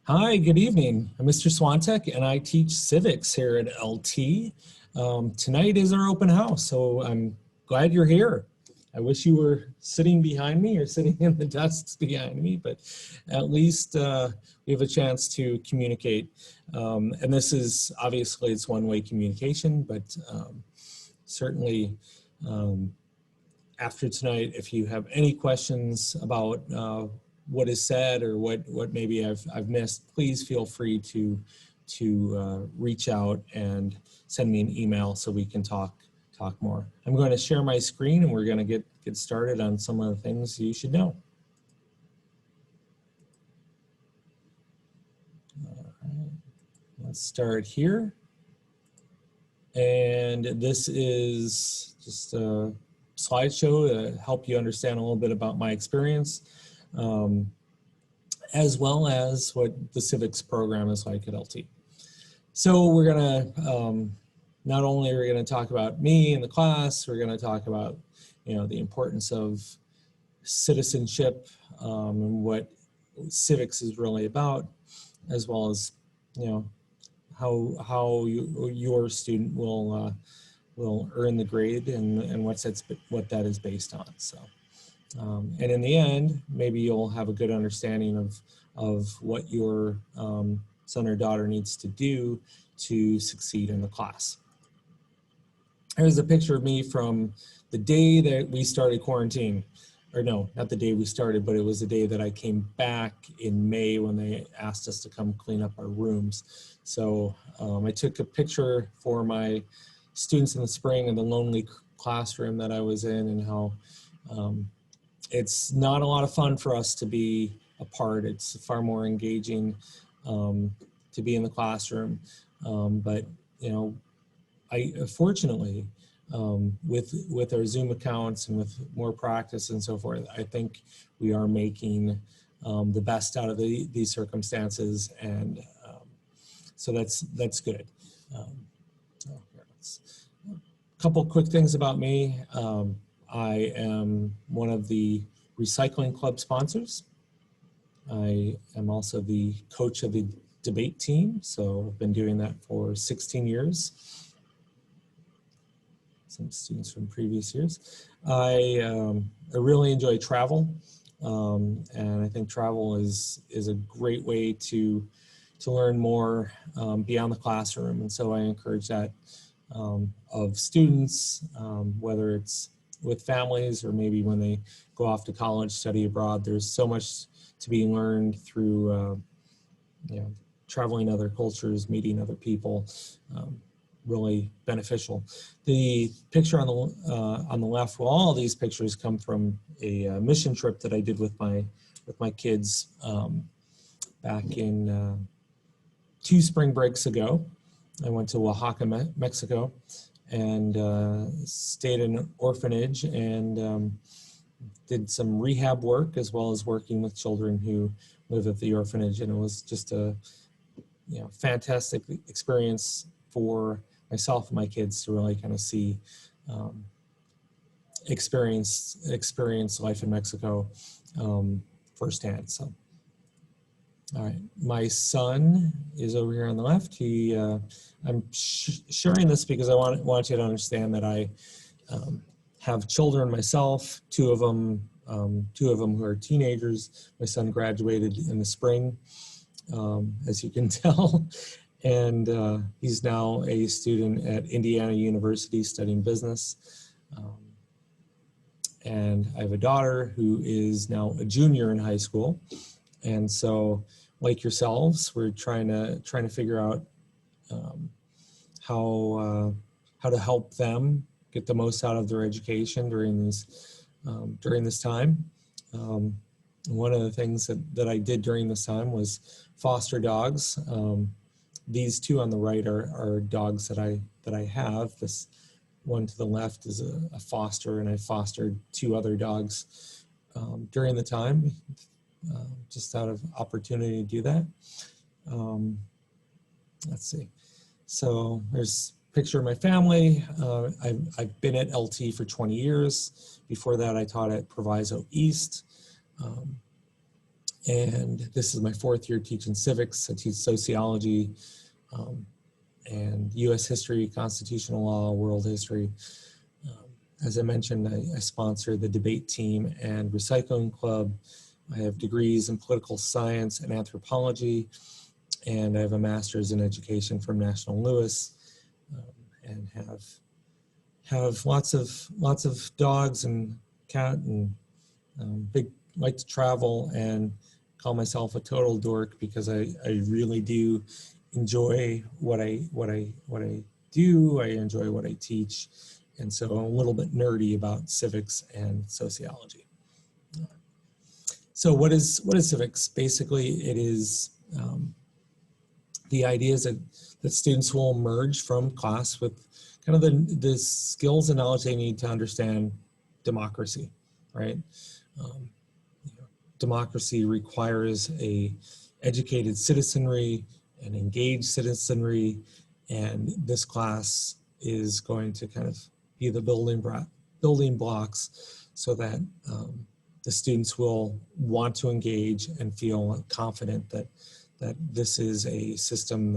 Hi, good evening. I'm Mr. Swiontek, and I teach civics here at LT. Tonight is our open house, so I'm glad you're here. I wish you were sitting behind me or sitting in the desks behind me, but at least we have a chance to communicate. And this is obviously it's one-way communication, but certainly after tonight, if you have any questions about what is said or what maybe I've missed, please feel free to reach out and send me an email so we can talk more. I'm going to share my screen and we're going to get started on some of the things you should know. All right, let's start here. And this is just a slideshow to help you understand a little bit about my experience, as well as what the civics program is like at LT. So we're gonna, not only are we gonna talk about me and the class, we're gonna talk about, the importance of citizenship and what civics is really about, as well as, how your student will earn the grade and what that is based on. So, and in the end, maybe you'll have a good understanding of what your son or daughter needs to do to succeed in the class. Here's a picture of me from the day that we started quarantine. Or no, not the day we started, but it was the day that I came back in May when they asked us to come clean up our rooms. So I took a picture for my students in the spring in the lonely classroom that I was in, and how it's not a lot of fun for us to be apart. It's far more engaging to be in the classroom. But I fortunately, with our Zoom accounts and with more practice and so forth, I think we are making the best out of these circumstances, and so that's good. A couple quick things about me. I am one of the recycling club sponsors. I am also the coach of the debate team, so I've been doing that for 16 years. Some students from previous years. I really enjoy travel, and I think travel is a great way to learn more beyond the classroom, and so I encourage that of students, whether it's with families or maybe when they go off to college, study abroad. There's so much to be learned through traveling other cultures, meeting other people. Really beneficial. The picture on the left, well, all of these pictures come from a mission trip that I did with my kids back in 2 spring breaks ago. I went to Oaxaca, Mexico, and stayed in an orphanage and did some rehab work, as well as working with children who live at the orphanage. And it was just a fantastic experience for myself and my kids to really kind of see, experience life in Mexico firsthand. So, all right, my son is over here on the left. I'm sharing this because I want you to understand that I have children myself. Two of them who are teenagers. My son graduated in the spring, as you can tell. And he's now a student at Indiana University studying business. And I have a daughter who is now a junior in high school. And so, like yourselves, we're trying to figure out how to help them get the most out of their education during this time. One of the things that I did during this time was foster dogs. These two on the right are dogs that I have. This one to the left is a foster, and I fostered 2 other dogs during the time, just out of opportunity to do that. Let's see. So there's a picture of my family. I've been at LT for 20 years. Before that, I taught at Proviso East. And this is my 4th year teaching civics. I teach sociology and US history, constitutional law, world history. As I mentioned, I sponsor the debate team and recycling club. I have degrees in political science and anthropology, and I have a master's in education from National Louis, and have lots of dogs and cat, and like to travel, and call myself a total dork because I really do enjoy what I do. I enjoy what I teach, and so I'm a little bit nerdy about civics and sociology. So what is civics? Basically, it is the ideas that students will emerge from class with kind of the skills and knowledge they need to understand democracy, right? Democracy requires a educated citizenry, an engaged citizenry, and this class is going to kind of be the building blocks so that the students will want to engage and feel confident that this is a system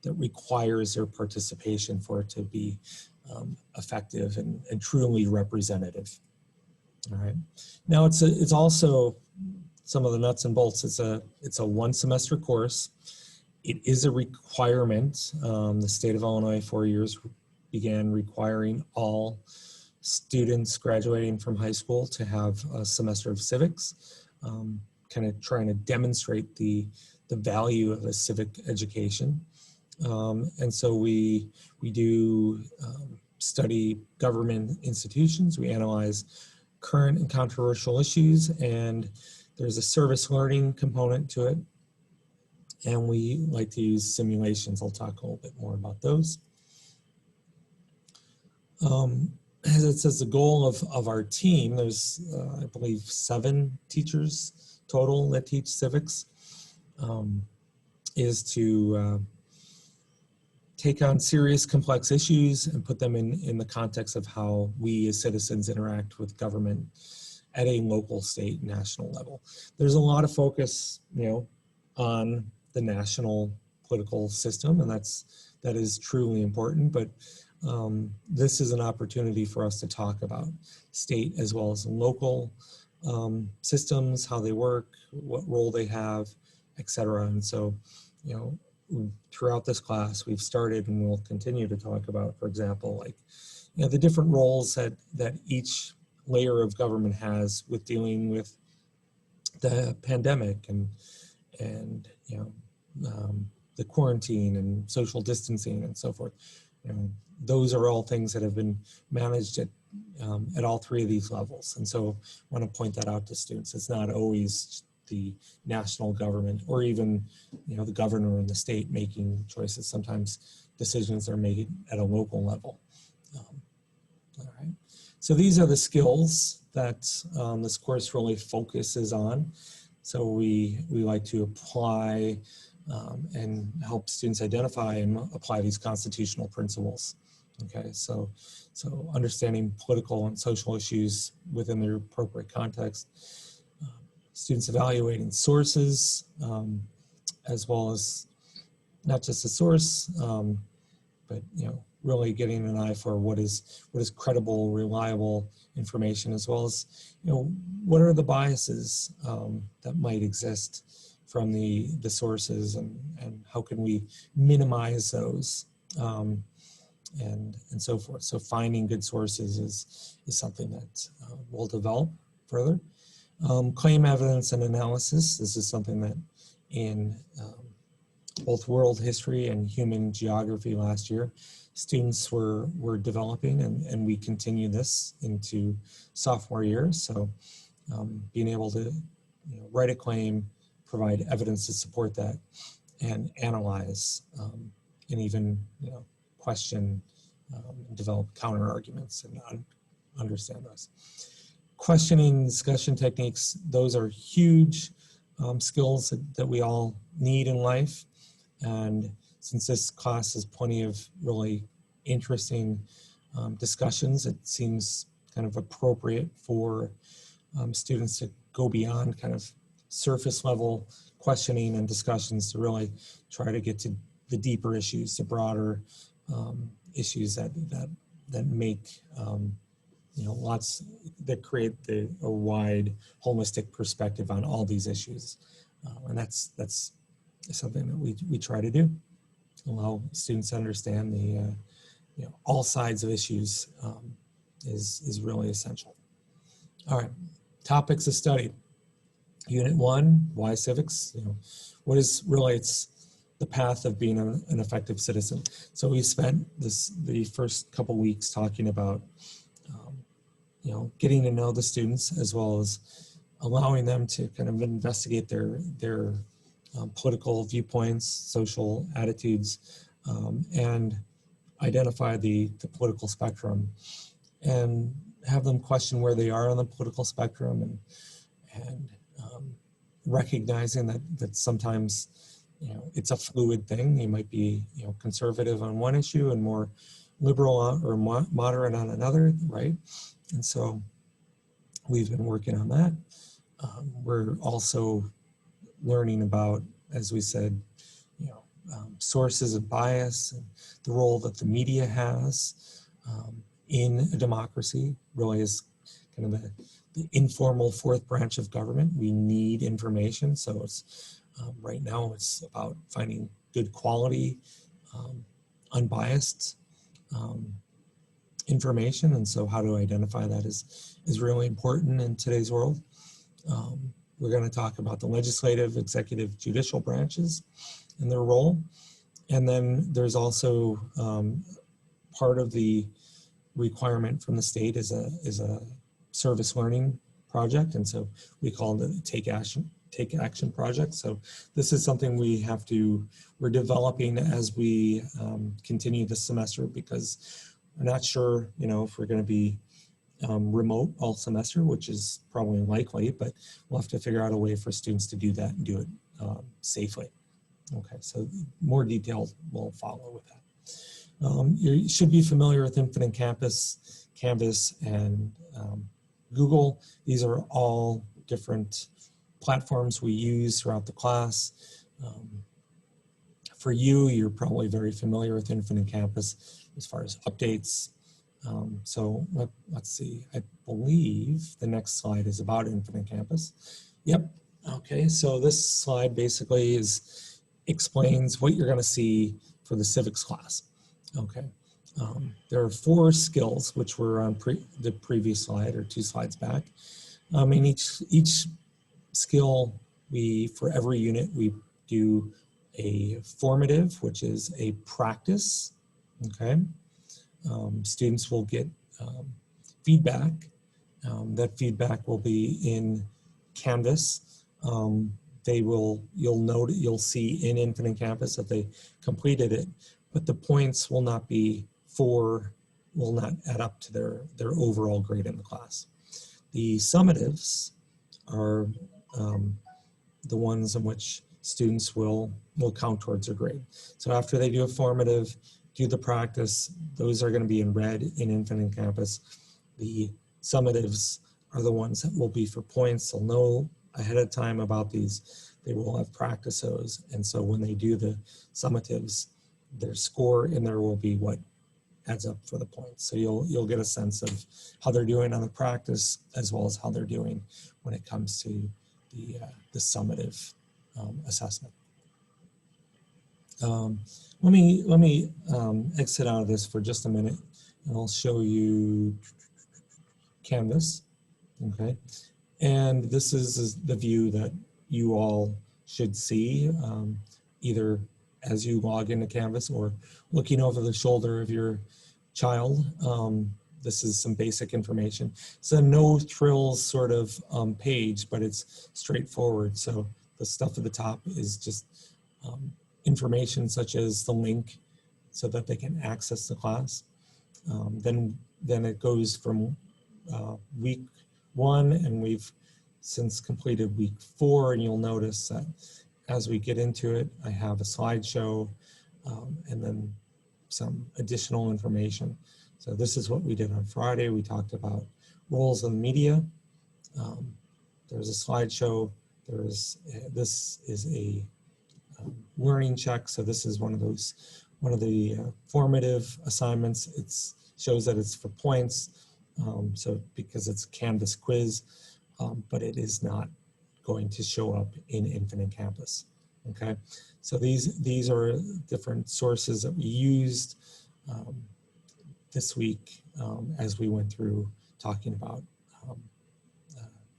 that requires their participation for it to be effective and truly representative. All right. Now it's also some of the nuts and bolts. It's a 1 semester course. It is a requirement. The state of Illinois 4 years began requiring all students graduating from high school to have a semester of civics, kind of trying to demonstrate the value of a civic education. And so we do study government institutions. We analyze current and controversial issues, and there's a service learning component to it. And we like to use simulations. I'll talk a little bit more about those. As it says, the goal of our team, there's, I believe, 7 teachers total that teach civics, is to take on serious, complex issues and put them in the context of how we as citizens interact with government at a local, state, national level. There's a lot of focus, on the national political system, and that is truly important, but this is an opportunity for us to talk about state as well as local systems, how they work, what role they have, etc. And so, throughout this class, we've started and we'll continue to talk about, for example, like, the different roles that each layer of government has with dealing with the pandemic and the quarantine and social distancing and so forth. Those are all things that have been managed at all 3 of these levels. And so I want to point that out to students. It's not always the national government or even, the governor and the state making choices. Sometimes decisions are made at a local level. All right. So these are the skills that this course really focuses on. So we like to apply and help students identify and apply these constitutional principles. Okay, so understanding political and social issues within their appropriate context. Students evaluating sources, as well as not just the source, but really getting an eye for what is credible, reliable information, as well as what are the biases that might exist from the sources, and how can we minimize those, and so forth. So finding good sources is something that we'll develop further. Claim evidence and analysis. This is something that in both world history and human geography last year, students were developing, and we continue this into sophomore year. So being able to write a claim, provide evidence to support that, and analyze, and even question, develop counter arguments and understand those. Questioning, discussion techniques, those are huge skills that we all need in life. And since this class has plenty of really interesting discussions, it seems kind of appropriate for students to go beyond kind of surface level questioning and discussions to really try to get to the deeper issues, the broader issues that make lots, that create a wide holistic perspective on all these issues, and that's something that we try to do, allow students to understand the all sides of issues is really essential. All right, topics of study. Unit 1, why civics? What is really, it's the path of being an effective citizen. So we spent the first couple weeks talking about getting to know the students, as well as allowing them to kind of investigate their political viewpoints, social attitudes, and identify the political spectrum, and have them question where they are on the political spectrum, and recognizing that sometimes it's a fluid thing. You might be conservative on one issue and more liberal or moderate on another, right? And so we've been working on that. We're also learning about, as we said, sources of bias and the role that the media has in a democracy. Really is kind of the informal fourth branch of government. We need information, so it's right now it's about finding good quality, unbiased information, and so how to identify that is really important in today's world. We're going to talk about the legislative, executive, judicial branches and their role, and then there's also part of the requirement from the state is a service learning project, and so we call it a take action project. So this is something we're developing as we continue this semester, because we're not sure if we're going to be remote all semester, which is probably likely, but we'll have to figure out a way for students to do that and do it safely. Okay, so more details will follow with that. You should be familiar with Infinite Campus, Canvas, and Google. These are all different platforms we use throughout the class. For you, you're probably very familiar with Infinite Campus as far as updates. So let's see, I believe the next slide is about Infinite Campus. Yep, okay, so this slide basically explains what you're gonna see for the civics class. Okay, there are 4 skills, which were on the previous slide or 2 slides back. In each skill, for every unit, we do a formative, which is a practice, okay? Students will get feedback. That feedback will be in Canvas. You'll see in Infinite Campus that they completed it, but the points will not add up to their overall grade in the class. The summatives are the ones in which students will count towards their grade. So after they do a formative, do the practice, those are going to be in red in Infinite Campus. The summatives are the ones that will be for points. They'll know ahead of time about these. They will have practice those, and so when they do the summatives, their score in there will be what adds up for the points. So you'll get a sense of how they're doing on the practice, as well as how they're doing when it comes to the summative assessment. Let me exit out of this for just a minute, and I'll show you Canvas. Okay, and this is the view that you all should see, either as you log into Canvas or looking over the shoulder of your child. This is some basic information. It's a no frills sort of page, but it's straightforward. So the stuff at the top is just information such as the link so that they can access the class. Then it goes from week 1, and we've since completed week 4, and you'll notice that as we get into it, I have a slideshow and then some additional information. So this is what we did on Friday. We talked about roles in the media. There's a slideshow this is a learning check. So this is one of the formative assignments. It shows that it's for points. So because it's a Canvas quiz, but it is not going to show up in Infinite Campus. Okay, so these are different sources that we used this week as we went through talking about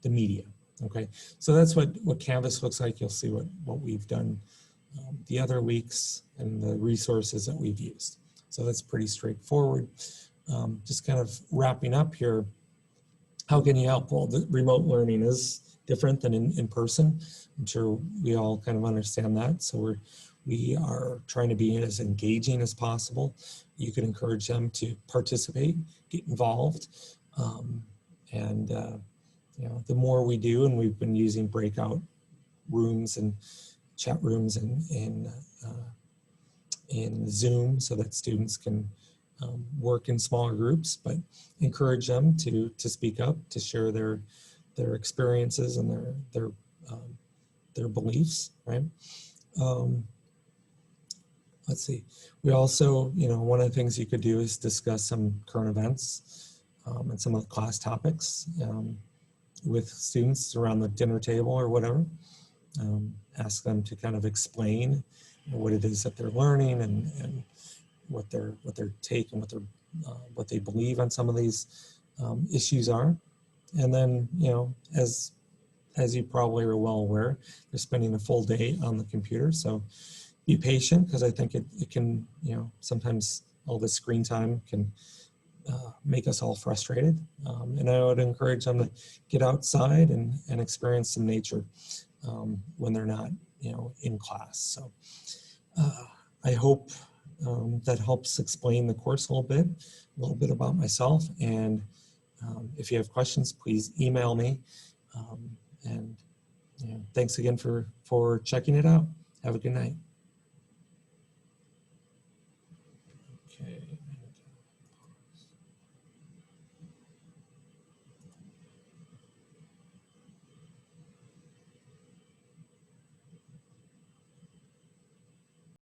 the media. Okay, so that's what Canvas looks like. You'll see what we've done the other weeks and the resources that we've used. So that's pretty straightforward. Just kind of wrapping up here, how can you help? Well, the remote learning is different than in person. I'm sure we all kind of understand that. So we are trying to be as engaging as possible. You can encourage them to participate, get involved, and you know, the more we do, and we've been using breakout rooms and chat rooms in Zoom so that students can work in smaller groups, but encourage them to speak up, to share their experiences and their beliefs, right? Let's see. We also, you know, one of the things you could do is discuss some current events and some of the class topics with students around the dinner table or whatever. Ask them to kind of explain what it is that they're learning and what their take and what they believe on some of these issues are. And then, you know, as you probably are well aware, they're spending a full day on the computer. So be patient, because I think it can, you know, sometimes all this screen time can make us all frustrated. And I would encourage them to get outside and experience some nature when they're not, you know, in class. So I hope that helps explain the course a little bit about myself. And if you have questions, please email me. And you know, thanks again for checking it out. Have a good night.